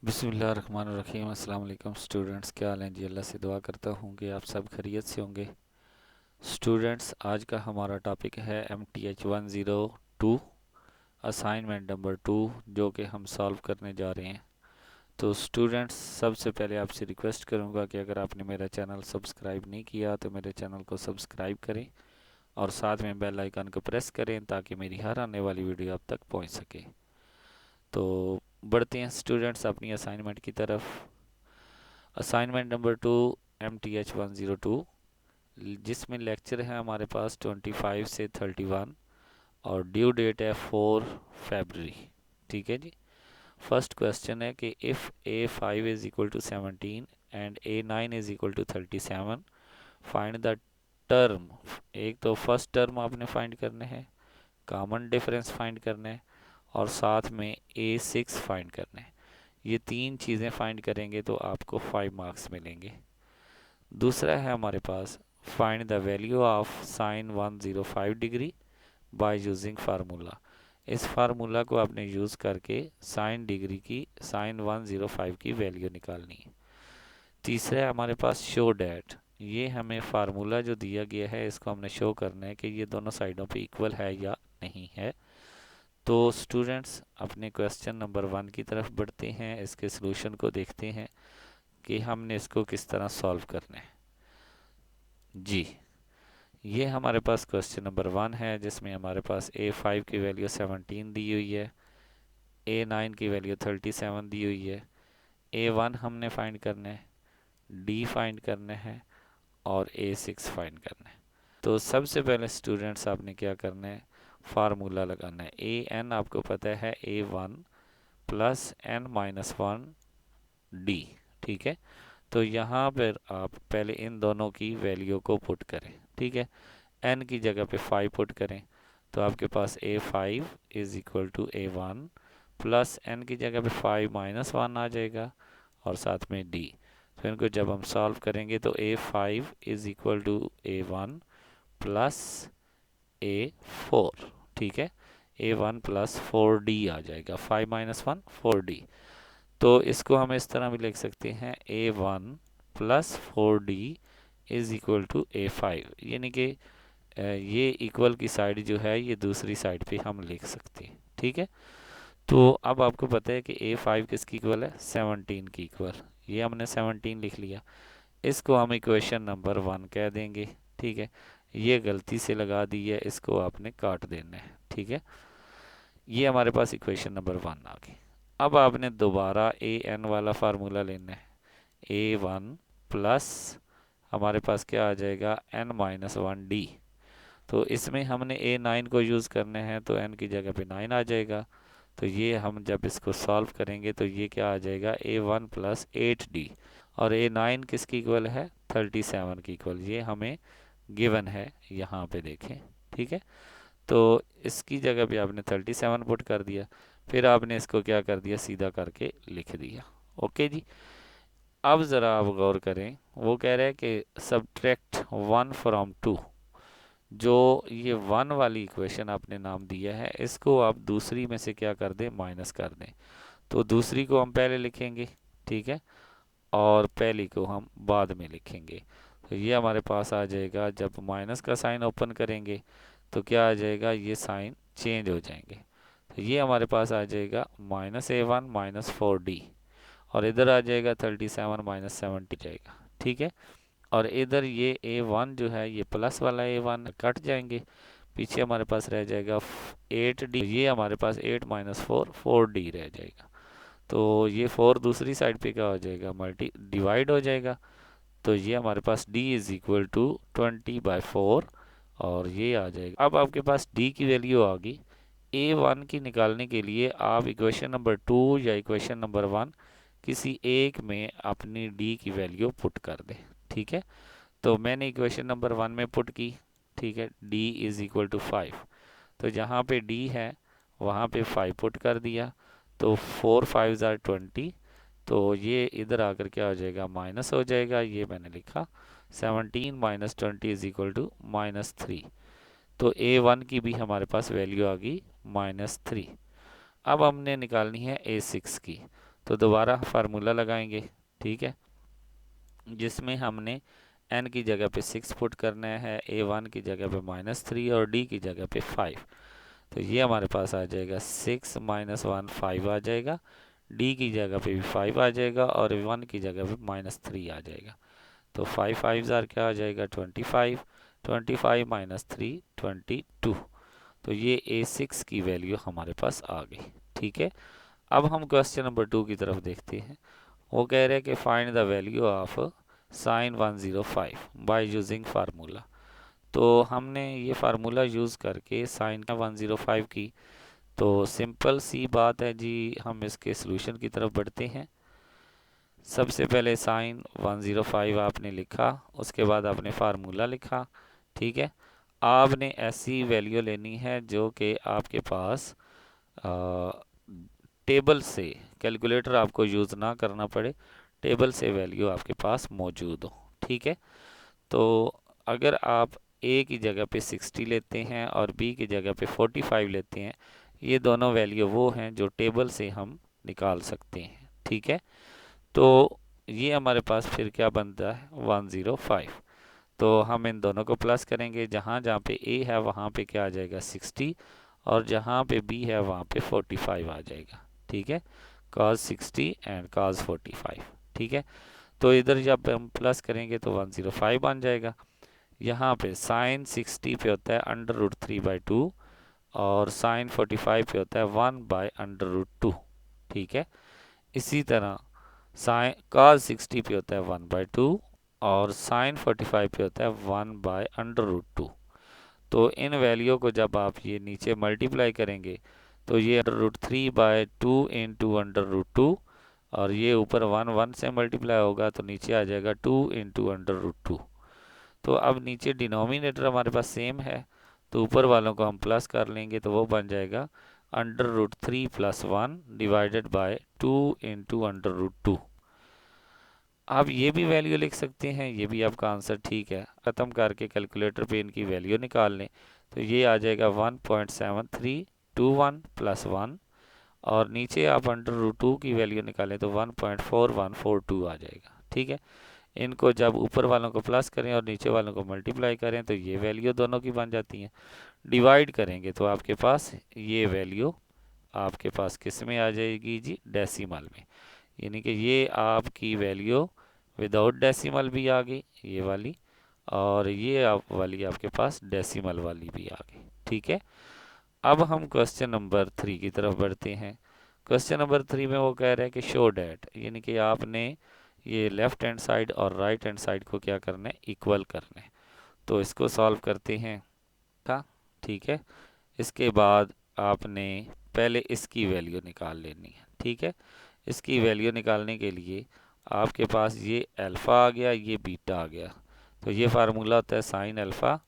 बिस्मिल्लाहिर्रहमानिर्रहीम। अस्सलाम वालेकुम स्टूडेंट्स, क्या हाल हैं जी। अल्लाह से दुआ करता हूँ कि आप सब खैरियत से होंगे। स्टूडेंट्स, आज का हमारा टॉपिक है MTH102 असाइनमेंट नंबर 2, जो कि हम सॉल्व करने जा रहे हैं। तो स्टूडेंट्स, सबसे पहले आपसे रिक्वेस्ट करूँगा कि अगर आपने मेरा चैनल सब्सक्राइब नहीं किया तो मेरे चैनल को सब्सक्राइब करें और साथ में बेल आइकन को प्रेस करें ताकि मेरी हर आने वाली वीडियो आप तक पहुँच सके। तो बढ़ते हैं स्टूडेंट्स अपनी असाइनमेंट की तरफ। असाइनमेंट नंबर 2 MTH102, जिसमें लेक्चर है हमारे पास 25 से 31 और ड्यू डेट है 4 फरवरी। ठीक है जी। फर्स्ट क्वेश्चन है कि if A5 is equal to 17 and A9 is equal to 37, find the term. एक तो फर्स्ट टर्म आपने फाइंड करने हैं, कॉमन डिफरेंस फाइंड करना है और साथ में A6 फाइंड करना है। ये तीन चीज़ें फाइंड करेंगे तो आपको 5 मार्क्स मिलेंगे। दूसरा है हमारे पास find the value of sine 105 degree by using formula. इस फार्मूला को आपने यूज़ करके साइन डिग्री की, साइन 105 की वैल्यू निकालनी है। तीसरा है हमारे पास शो डैट। ये हमें फार्मूला जो दिया गया है इसको हमने शो करना है कि ये दोनों साइडों पे इक्वल है या नहीं है। तो स्टूडेंट्स, अपने क्वेश्चन नंबर 1 की तरफ बढ़ते हैं, इसके सलूशन को देखते हैं कि हमने इसको किस तरह सॉल्व करना है जी। ये हमारे पास क्वेश्चन नंबर 1 है, जिसमें हमारे पास A5 की वैल्यू 17 दी हुई है, A9 की वैल्यू 37 दी हुई है, A1 हमने फाइंड करना है, D फाइंड करना है और A6 फाइंड करना है। तो सबसे पहले स्टूडेंट्स आपने क्या करना है, फार्मूला लगाना है। AN आपको पता है A1 प्लस N-1 D। ठीक है। तो यहाँ पर आप पहले इन दोनों की वैल्यू को पुट करें। ठीक है। n की जगह पे 5 पुट करें तो आपके पास A5 is equal to A1 plus n की जगह पे 5 माइनस 1 आ जाएगा और साथ में d। तो इनको जब हम सॉल्व करेंगे तो A5 is equal to A1 plus A4। ठीक है। A1 प्लस 4D आ जाएगा, 5 माइनस 1 4D। तो इसको हम इस तरह भी लिख सकते हैं A1 plus 4D is equal to A5, यानी कि ये इक्वल की साइड जो है ये दूसरी साइड पे हम लिख सकते हैं। ठीक है। तो अब आपको पता है कि A5 किसकी इक्वल है, 17 की इक्वल। ये हमने 17 लिख लिया, इसको हम इक्वेशन नंबर 1 कह देंगे। ठीक है। ये गलती से लगा दी है, इसको आपने काट देना है। ठीक है। ये हमारे पास इक्वेशन नंबर 1 आ गई। अब आपने दोबारा AN वाला फार्मूला लेना है। A1 प्लस हमारे पास क्या आ जाएगा, N-1D। तो इसमें हमने A9 को यूज़ करना है तो n की जगह पे 9 आ जाएगा। तो ये हम जब इसको सॉल्व करेंगे तो ये क्या आ जाएगा, A1 प्लस 8D। और A9 किसकी इक्वल है, 37 की इक्वल। ये हमें गिवन है, यहाँ पे देखें। ठीक है। तो इसकी जगह पे आपने 37 पुट कर दिया, फिर आपने इसको क्या कर दिया, सीधा करके लिख दिया। ओके जी। अब ज़रा आप गौर करें, वो कह रहे हैं कि सब्ट्रैक्ट 1 फ्रॉम 2। जो ये 1 वाली इक्वेशन आपने नाम दिया है, इसको आप दूसरी में से क्या कर दें, माइनस कर दें। तो दूसरी को हम पहले लिखेंगे, ठीक है, और पहली को हम बाद में लिखेंगे। तो ये हमारे पास आ जाएगा, जब माइनस का साइन ओपन करेंगे तो क्या आ जाएगा, ये साइन चेंज हो जाएंगे। तो ये हमारे पास आ जाएगा -A1 -4D और इधर आ जाएगा 37 -70 जाएगा। ठीक है। और इधर ये A1 जो है, ये प्लस वाला A1 कट जाएंगे, पीछे हमारे पास रह जाएगा 8D। ये हमारे पास 8 माइनस 4 4D रह जाएगा। तो ये 4 दूसरी साइड पे क्या हो जाएगा, मल्टी डिवाइड हो जाएगा। तो ये हमारे पास D इज इक्वल टू 20/4 और ये आ जाएगा। अब आपके पास D की वैल्यू आ गई। A1 की निकालने के लिए आप इक्वेशन नंबर 2 या इक्वेशन नंबर 1 किसी एक में अपनी D की वैल्यू पुट कर दें। ठीक है। तो मैंने इक्वेशन नंबर 1 में पुट की। ठीक है। D is equal to 5। तो जहाँ पे D है वहाँ पे 5 पुट कर दिया। तो 4 5 आर 20। तो ये इधर आकर क्या हो जाएगा, माइनस हो जाएगा। ये मैंने लिखा 17 माइनस 20 इज इक्वल टू -3। तो A1 की भी हमारे पास वैल्यू आ गई -3। अब हमने निकालनी है A6 की। तो दोबारा फार्मूला लगाएंगे, ठीक है, जिसमें हमने n की जगह पे 6 पुट करना है, a1 की जगह पे -3 और d की जगह पे 5। तो ये हमारे पास आ जाएगा 6 - 1 5 आ जाएगा, d की जगह पे भी 5 आ जाएगा और 1 की जगह पे -3 आ जाएगा। तो 5 5 क्या आ जाएगा 25, 25 - 3 22। तो ये a6 की वैल्यू हमारे पास आ गई, ठीक है। अब हम क्वेश्चन नंबर 2 की तरफ देखते हैं। वो कह रहे हैं कि find the value of sin 105 bye using formula. तो हमने ये फार्मूला यूज़ करके साइन 105 की, तो सिंपल सी बात है जी, हम इसके सॉल्यूशन की तरफ बढ़ते हैं। सबसे पहले साइन 105 आपने लिखा, उसके बाद आपने फार्मूला लिखा, ठीक है। आपने ऐसी वैल्यू लेनी है जो कि आपके पास टेबल से, कैलकुलेटर आपको यूज़ ना करना पड़े, टेबल से वैल्यू आपके पास मौजूद हो, ठीक है। तो अगर आप ए की जगह पे 60 लेते हैं और बी की जगह पे 45 लेते हैं, ये दोनों वैल्यू वो हैं जो टेबल से हम निकाल सकते हैं, ठीक है। तो ये हमारे पास फिर क्या बनता है 105। तो हम इन दोनों को प्लस करेंगे, जहाँ जहाँ पे ए है वहाँ पे क्या आ जाएगा 60 और जहाँ पे बी है वहाँ पे 45 आ जाएगा, ठीक है। cos 60 एंड cos 45, ठीक है। तो इधर जब हम प्लस करेंगे तो 105 बन जाएगा। यहाँ पे साइन 60 पे होता है √3/2 और साइन 45 पे होता है 1/√2, ठीक है। इसी तरह साइन cos 60 पे होता है 1/2 और साइन 45 पे होता है 1/√2। तो इन वैल्यू को जब आप ये नीचे मल्टीप्लाई करेंगे तो ये √3/2 इंटू √2 और ये ऊपर 1 से मल्टीप्लाई होगा तो नीचे आ जाएगा 2 इंटू √2। तो अब नीचे डिनोमिनेटर हमारे पास सेम है, तो ऊपर वालों को हम प्लस कर लेंगे तो वो बन जाएगा √3 + 1 डिवाइडेड बाय 2 इंटू √2। आप ये भी वैल्यू लिख सकते हैं, ये भी आपका आंसर ठीक है। ख़त्म करके कैलकुलेटर पे इनकी वैल्यू निकाल लें तो ये आ जाएगा 1.7321 + 1 और नीचे आप √2 की वैल्यू निकालें तो 1.4142 आ जाएगा, ठीक है। इनको जब ऊपर वालों को प्लस करें और नीचे वालों को मल्टीप्लाई करें तो ये वैल्यू दोनों की बन जाती हैं। डिवाइड करेंगे तो आपके पास ये वैल्यू आपके पास किस में आ जाएगी जी, डेसिमल में। यानी कि ये आपकी वैल्यू विदाउट डेसिमल भी आ गई ये वाली, और ये आप वाली आपके पास डेसिमल वाली भी आ गई, ठीक है। अब हम क्वेश्चन नंबर 3 की तरफ बढ़ते हैं। क्वेश्चन नंबर 3 में वो कह रहे हैं कि शो डैट, यानी कि आपने ये लेफ्ट हैंड साइड और राइट हैंड साइड को क्या करना है, इक्वल करना है। तो इसको सॉल्व करते हैं था, ठीक है। इसके बाद आपने पहले इसकी वैल्यू निकाल लेनी है, ठीक है। इसकी वैल्यू निकालने के लिए आपके पास ये अल्फ़ा आ गया, ये बीटा आ गया। तो ये फार्मूला होता है साइन अल्फ़ा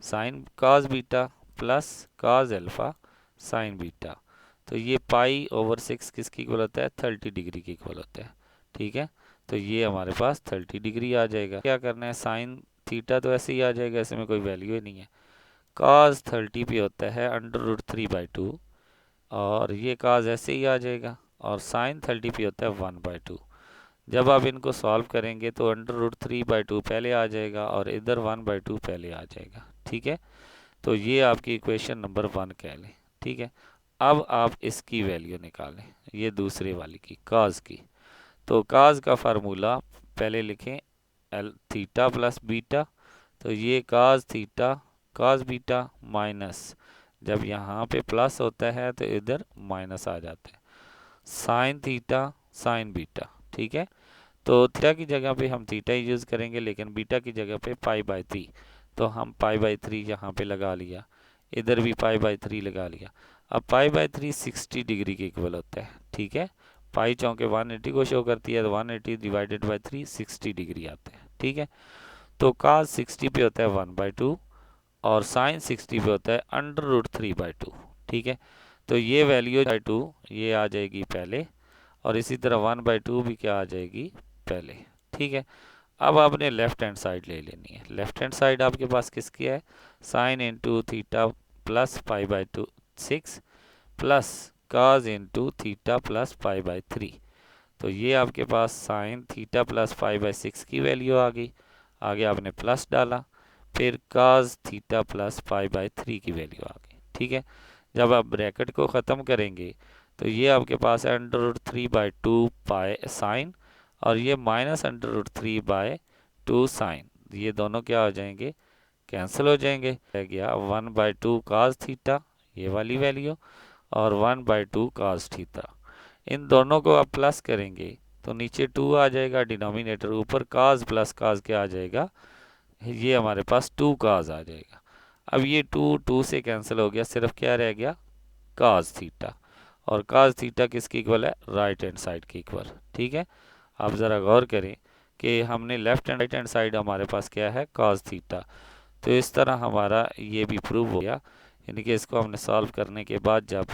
साइन काज बीटा प्लस काज अल्फ़ा साइन बीटा। तो ये π/6 किसकी इक्वल होता है, 30 डिग्री की इक्वल होता है, ठीक है। तो ये हमारे पास 30 डिग्री आ जाएगा। क्या करना है, साइन थीटा तो ऐसे ही आ जाएगा, ऐसे में कोई वैल्यू ही नहीं है। cos 30 पे होता है √3/2 और ये cos ऐसे ही आ जाएगा और साइन 30 पे होता है 1/2। जब आप इनको सॉल्व करेंगे तो √3/2 पहले आ जाएगा और इधर 1/2 पहले आ जाएगा, ठीक है। तो ये आपकी इक्वेशन नंबर 1 कह लें, ठीक है। अब आप इसकी वैल्यू निकालें, ये दूसरे वाली की cos की। तो cos का फार्मूला पहले लिखें थीटा प्लस बीटा। तो ये cos theta cos beta minus, जब यहाँ पे प्लस होता है तो इधर माइनस आ जाता है, साइन थीटा साइन बीटा, ठीक है। तो थीटा की जगह पे हम थीटा ही यूज़ करेंगे, लेकिन बीटा की जगह पे π/3, तो हम π/3 यहाँ पे लगा लिया, इधर भी π/3 लगा लिया। अब π/3 60 डिग्री के इक्वल होता है, ठीक है। पाई चौके 180 को शो करती है तो 180 डिवाइडेड बाई 3 60 डिग्री आता है, ठीक है। तो cos 60 पे होता है 1/2 और साइन 60 पे होता है √3/2, ठीक है। तो ये वैल्यू 2 ये आ जाएगी पहले और इसी तरह 1/2 भी क्या आ जाएगी पहले, ठीक है। अब आपने लेफ्ट हैंड साइड ले लेनी है। लेफ्ट हैंड साइड आपके पास किसकी है, sine into theta plus π/6 plus cos into theta plus π/3। तो ये आपके पास साइन थीटा प्लस 5/6 की वैल्यू आ गई। आगे आपने प्लस डाला, फिर काज थीटा प्लस 5/3 की वैल्यू आ गई। ठीक है, जब आप ब्रैकेट को ख़त्म करेंगे तो ये आपके पास है √3/2 पाई साइन, और ये माइनस √3/2 साइन, ये दोनों क्या हो जाएंगे, कैंसिल हो जाएंगे। रह गया 1/2 काज थीटा, ये वाली वैल्यू, और 1/2 काज थीटा। इन दोनों को आप प्लस करेंगे तो नीचे 2 आ जाएगा डिनोमिनेटर, ऊपर काज प्लस काज क्या आ जाएगा, ये हमारे पास 2 काज आ जाएगा। अब ये 2 से कैंसिल हो गया, सिर्फ क्या रह गया, काज थीटा। और काज थीटा किसके इक्वल है, राइट हैंड साइड के इक्वल। ठीक है, आप ज़रा गौर करें कि हमने left and right hand side हमारे पास क्या है, काज थीटा। तो इस तरह हमारा ये भी प्रूव हो गया, यानी कि इसको हमने सॉल्व करने के बाद जब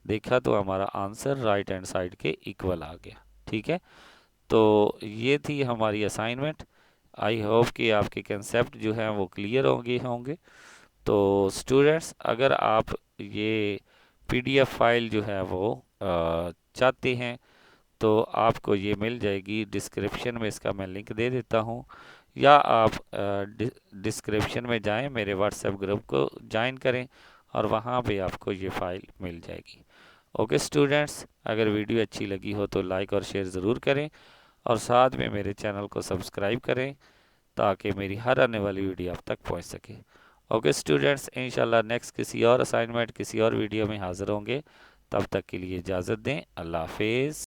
देखा तो हमारा आंसर राइट हैंड साइड के इक्वल आ गया। ठीक है, तो ये थी हमारी असाइनमेंट। आई होप कि आपके कंसेप्ट जो हैं वो क्लियर होंगे। तो स्टूडेंट्स, अगर आप ये पीडीएफ फाइल जो है वो चाहते हैं तो आपको ये मिल जाएगी, डिस्क्रिप्शन में इसका मैं लिंक दे देता हूँ, या आप डिस्क्रिप्शन में जाएं, मेरे व्हाट्सएप ग्रुप को ज्वाइन करें और वहाँ पे आपको ये फ़ाइल मिल जाएगी। ओके स्टूडेंट्स, अगर वीडियो अच्छी लगी हो तो लाइक और शेयर ज़रूर करें, और साथ में मेरे चैनल को सब्सक्राइब करें ताकि मेरी हर आने वाली वीडियो आप तक पहुंच सके। ओके स्टूडेंट्स, इंशाल्लाह नेक्स्ट किसी और असाइनमेंट, किसी और वीडियो में हाज़िर होंगे। तब तक के लिए इजाज़त दें। अल्लाह हाफिज़।